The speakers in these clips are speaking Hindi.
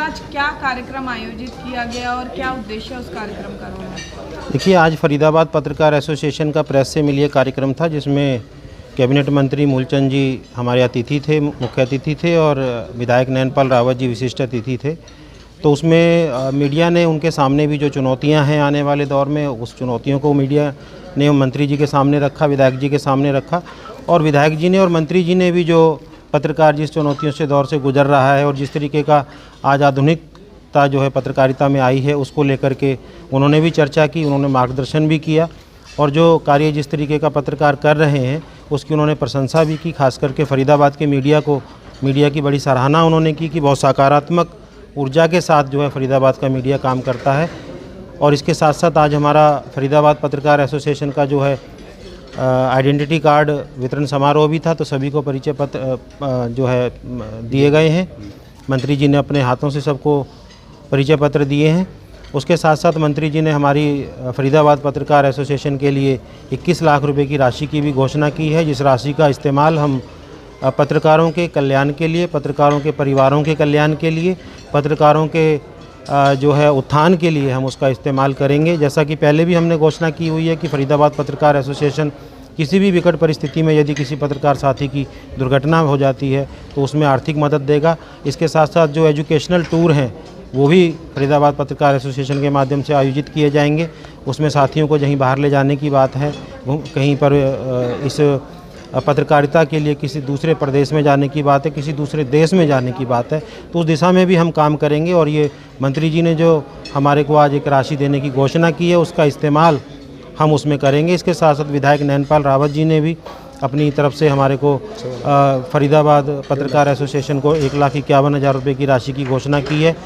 आज क्या कार्यक्रम आयोजित किया गया और क्या उद्देश्य उस कार्यक्रम का रहा? देखिए, आज फरीदाबाद पत्रकार एसोसिएशन का प्रेस से मिलिए कार्यक्रम था, जिसमें कैबिनेट मंत्री मूलचंद जी हमारे अतिथि थे, मुख्य अतिथि थे, और विधायक नैनपाल रावत जी विशिष्ट अतिथि थे। तो उसमें मीडिया ने उनके सामने भी जो चुनौतियां हैं आने वाले दौर में, उस चुनौतियों को मीडिया ने मंत्री जी के सामने रखा, विधायक जी के सामने रखा, और विधायक जी ने और मंत्री जी ने भी जो पत्रकार जिस चुनौतियों से दौर से गुजर रहा है और जिस तरीके का आज आधुनिकता जो है पत्रकारिता में आई है, उसको लेकर के उन्होंने भी चर्चा की, उन्होंने मार्गदर्शन भी किया, और जो कार्य जिस तरीके का पत्रकार कर रहे हैं उसकी उन्होंने प्रशंसा भी की। खास करके फरीदाबाद के मीडिया की बड़ी सराहना उन्होंने की कि बहुत सकारात्मक ऊर्जा के साथ जो है फरीदाबाद का मीडिया काम करता है। और इसके साथ साथ आज हमारा फरीदाबाद पत्रकार एसोसिएशन का जो है आइडेंटिटी कार्ड वितरण समारोह भी था, तो सभी को परिचय पत्र जो है दिए गए हैं। मंत्री जी ने अपने हाथों से सबको परिचय पत्र दिए हैं। उसके साथ साथ मंत्री जी ने हमारी फरीदाबाद पत्रकार एसोसिएशन के लिए 21 लाख रुपए की राशि की भी घोषणा की है, जिस राशि का इस्तेमाल हम पत्रकारों के कल्याण के लिए, पत्रकारों के परिवारों के कल्याण के लिए, पत्रकारों के जो है उत्थान के लिए हम उसका इस्तेमाल करेंगे। जैसा कि पहले भी हमने घोषणा की हुई है कि फरीदाबाद पत्रकार एसोसिएशन किसी भी विकट परिस्थिति में यदि किसी पत्रकार साथी की दुर्घटना हो जाती है तो उसमें आर्थिक मदद देगा। इसके साथ साथ जो एजुकेशनल टूर हैं वो भी फरीदाबाद पत्रकार एसोसिएशन के माध्यम से आयोजित किए जाएंगे। उसमें साथियों को कहीं बाहर ले जाने की बात है, कहीं पर इस पत्रकारिता के लिए किसी दूसरे प्रदेश में जाने की बात है, किसी दूसरे देश में जाने की बात है, तो उस दिशा में भी हम काम करेंगे। और ये मंत्री जी ने जो हमारे को आज एक राशि देने की घोषणा की है, उसका इस्तेमाल हम उसमें करेंगे। इसके साथ साथ विधायक नैनपाल रावत जी ने भी अपनी तरफ से हमारे को फरीदाबाद पत्रकार एसोसिएशन को 1,51,000 रुपये की राशि की घोषणा की है।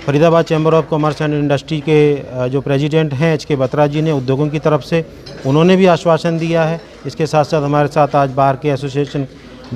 Faridabad chamber of commerce and industry के जो प्रेसिडेंट हैं HK बत्रा जी ने उद्योगों की तरफ से उन्होंने भी आश्वासन दिया है। इसके साथ साथ हमारे साथ आज बार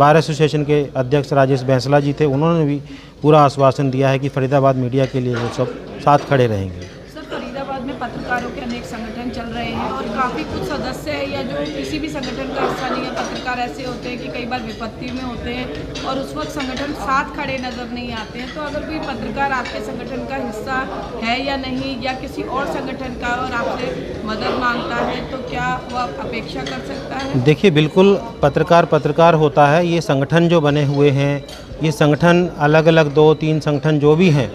एसोसिएशन के अध्यक्ष राजेश बैंसला जी थे, उन्होंने भी पूरा आश्वासन दिया है कि फरीदाबाद मीडिया के लिए वो सब साथ खड़े रहेंगे। सर, फरीदाबाद में पत्रकारों के अनेक संगठन चल रहे हैं और काफ़ी कुछ सदस्य हैं या जो किसी भी संगठन का हिस्सा नहीं है, पत्रकार ऐसे होते हैं कि कई बार विपत्ति में होते हैं और उस वक्त संगठन साथ खड़े नज़र नहीं आते हैं। तो अगर कोई पत्रकार आपके संगठन का हिस्सा है या नहीं, या किसी और संगठन का और आपसे मदद मांगता है, तो क्या वह अपेक्षा कर सकता है? देखिए, बिल्कुल पत्रकार होता है। ये संगठन जो बने हुए हैं, ये संगठन अलग अलग 2-3 संगठन जो भी हैं,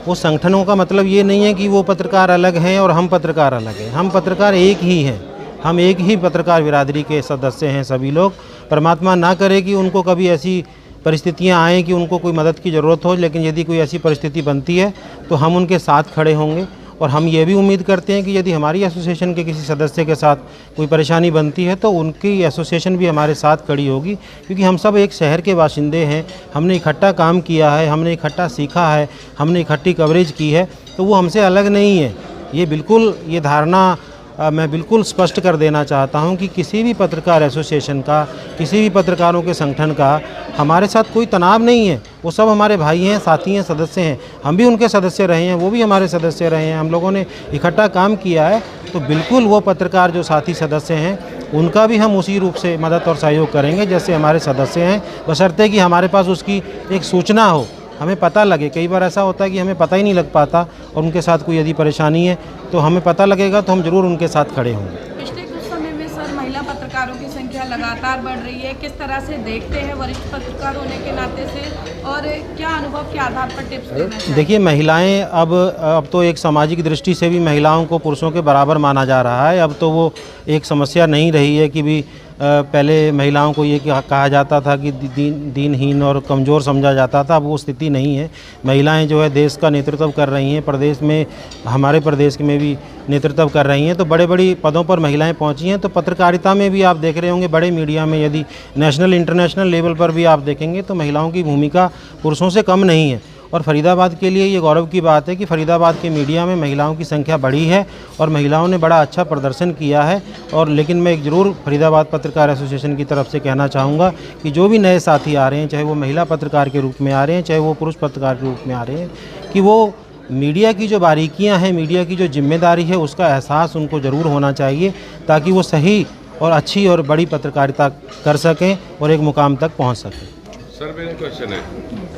वो संगठनों का मतलब ये नहीं है कि वो पत्रकार अलग हैं और हम पत्रकार अलग हैं। हम पत्रकार एक ही हैं, हम एक ही पत्रकार बिरादरी के सदस्य हैं सभी लोग। परमात्मा ना करे कि उनको कभी ऐसी परिस्थितियां आएँ कि उनको कोई मदद की ज़रूरत हो, लेकिन यदि कोई ऐसी परिस्थिति बनती है तो हम उनके साथ खड़े होंगे। और हम ये भी उम्मीद करते हैं कि यदि हमारी एसोसिएशन के किसी सदस्य के साथ कोई परेशानी बनती है तो उनकी एसोसिएशन भी हमारे साथ खड़ी होगी, क्योंकि हम सब एक शहर के बाशिंदे हैं। हमने इकट्ठा काम किया है, हमने इकट्ठा सीखा है, हमने इकट्ठी कवरेज की है, तो वो हमसे अलग नहीं है। ये धारणा मैं बिल्कुल स्पष्ट कर देना चाहता हूं कि किसी भी पत्रकार एसोसिएशन का, किसी भी पत्रकारों के संगठन का हमारे साथ कोई तनाव नहीं है। वो सब हमारे भाई हैं, साथी हैं, सदस्य हैं। हम भी उनके सदस्य रहे हैं, वो भी हमारे सदस्य रहे हैं। हम लोगों ने इकट्ठा काम किया है, तो बिल्कुल वो पत्रकार जो साथी सदस्य हैं उनका भी हम उसी रूप से मदद और सहयोग करेंगे जैसे हमारे सदस्य हैं, बशर्ते कि हमारे पास उसकी एक सूचना हो, हमें पता लगे। कई बार ऐसा होता है कि हमें पता ही नहीं लग पाता और उनके साथ कोई यदि परेशानी है तो हमें पता लगेगा तो हम ज़रूर उनके साथ खड़े होंगे। पिछले कुछ समय में सर महिला पत्रकारों की संख्या लगातार बढ़ रही है, किस तरह से देखते हैं वरिष्ठ पत्रकार होने के नाते से, और क्या अनुभव के आधार पर टिप्स देना चाहिए? देखिए, महिलाएं अब तो एक सामाजिक दृष्टि से भी महिलाओं को पुरुषों के बराबर माना जा रहा है। अब तो वो एक समस्या नहीं रही है कि भी पहले महिलाओं को ये कहा जाता था कि दीनहीन और कमज़ोर समझा जाता था। अब वो स्थिति नहीं है। महिलाएं जो है देश का नेतृत्व कर रही हैं, प्रदेश में, हमारे प्रदेश में भी नेतृत्व कर रही हैं, तो बड़े बड़ी पदों पर महिलाएं पहुंची हैं। तो पत्रकारिता में भी आप देख रहे होंगे, बड़े मीडिया में यदि नेशनल इंटरनेशनल लेवल पर भी आप देखेंगे तो महिलाओं की भूमिका पुरुषों से कम नहीं है। और फरीदाबाद के लिए ये गौरव की बात है कि फरीदाबाद के मीडिया में महिलाओं की संख्या बढ़ी है और महिलाओं ने बड़ा अच्छा प्रदर्शन किया है। और लेकिन मैं एक ज़रूर फरीदाबाद पत्रकार एसोसिएशन की तरफ से कहना चाहूँगा कि जो भी नए साथी आ रहे हैं, चाहे वो महिला पत्रकार के रूप में आ रहे हैं, चाहे वो पुरुष पत्रकार के रूप में आ रहे हैं, कि वो मीडिया की जो बारीकियां हैं, मीडिया की जो जिम्मेदारी है, उसका एहसास उनको ज़रूर होना चाहिए, ताकि वो सही और अच्छी और बड़ी पत्रकारिता कर सकें और एक मुकाम तक पहुंच सकें। सर, मेरा क्वेश्चन है,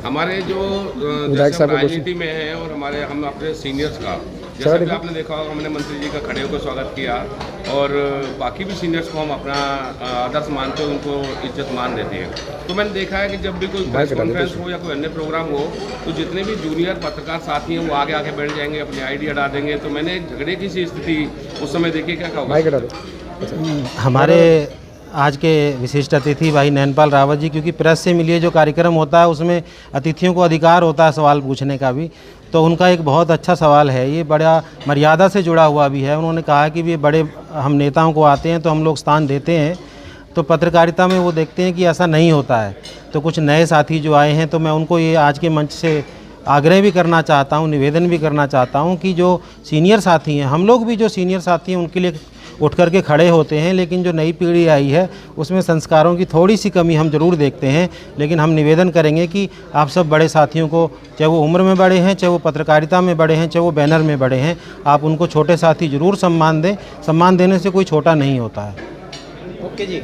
हमारे जो जैसे हम राजनीति में हैं और हम अपने सीनियर्स का, जैसा कि आपने देखा होगा, हमने मंत्री जी का खड़े होकर स्वागत किया और बाकी भी सीनियर्स को हम अपना आदर्श मानते हैं, उनको इज्जत मान देते हैं। तो मैंने देखा है कि जब भी कोई प्रेस कॉन्फ्रेंस हो या कोई अन्य प्रोग्राम हो तो जितने भी जूनियर पत्रकार साथी हैं वो आगे आके बैठ जाएंगे, अपनी आइडिया डाल देंगे। तो मैंने एक झगड़े की सी स्थिति उस समय देखी, क्या कहा हमारे आज के विशिष्ट अतिथि भाई नैनपाल रावत जी, क्योंकि प्रेस से मिलिए जो कार्यक्रम होता है उसमें अतिथियों को अधिकार होता है सवाल पूछने का भी, तो उनका एक बहुत अच्छा सवाल है, ये बड़ा मर्यादा से जुड़ा हुआ भी है। उन्होंने कहा कि ये बड़े हम नेताओं को आते हैं तो हम लोग स्थान देते हैं, तो पत्रकारिता में वो देखते हैं कि ऐसा नहीं होता है। तो कुछ नए साथी जो आए हैं तो मैं उनको ये आज के मंच से आग्रह भी करना चाहता हूँ, निवेदन भी करना चाहता हूँ कि जो सीनियर साथी हैं, हम लोग भी जो सीनियर साथी हैं उनके लिए उठ करके खड़े होते हैं, लेकिन जो नई पीढ़ी आई है उसमें संस्कारों की थोड़ी सी कमी हम ज़रूर देखते हैं। लेकिन हम निवेदन करेंगे कि आप सब बड़े साथियों को, चाहे वो उम्र में बड़े हैं, चाहे वो पत्रकारिता में बड़े हैं, चाहे वो बैनर में बड़े हैं, आप उनको छोटे साथी ज़रूर सम्मान दें। सम्मान देने से कोई छोटा नहीं होता है। ओके जी।